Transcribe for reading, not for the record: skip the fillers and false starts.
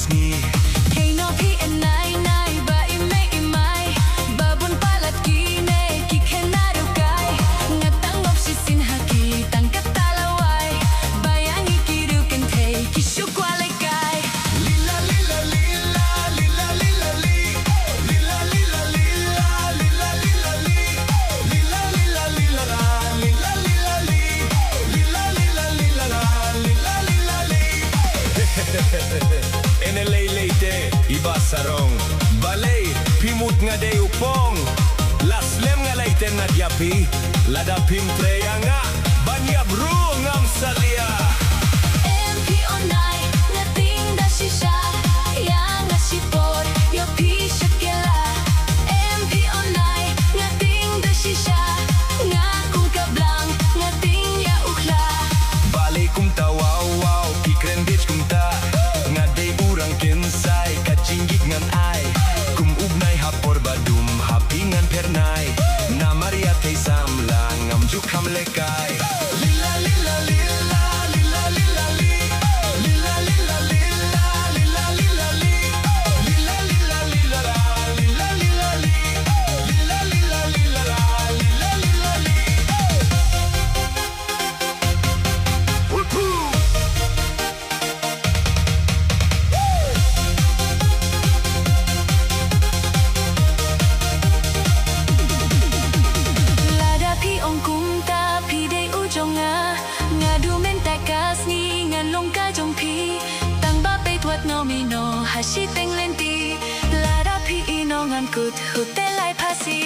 kasni. Hey no pi Innai nai ba imay imay babon palat kine kikhen narukay ngatang opsisin haki tangkat talaway bayang ikiru kentay kishu kwalekay Lila lila lila lila lila li lila lila lila lila lila li lila lila lila la lila lila li lila lila lila la lila lila li Enelay leite iba sarong balay pimut nga de upong laslem nga leite na diapi lada pimpreya nga banya bro ngam salia MP Innai ngating da shisha yang asipod yo pi shakela MP Innai ngating da shisha nga kung kablang ngating ya ukla balay kum tawaw wow pikren bitch kum ta nga de urang kinsay kacingig ngan ay kum ugnay hapor badum hapingan pernay na maria te samlang ngam jukam lekay lila lila lila lila lila li lila lila lila lila lila li lila lila lila la lila lila li lila lila lila la lila lila li Woohoo! lada pi ong kum ta pi de u jong nga du men ta kas ni ngan long ka jong pi tang ba pe tuat no mi no ha shi teng len ti lada pi i no ngam kut hu te lai pa si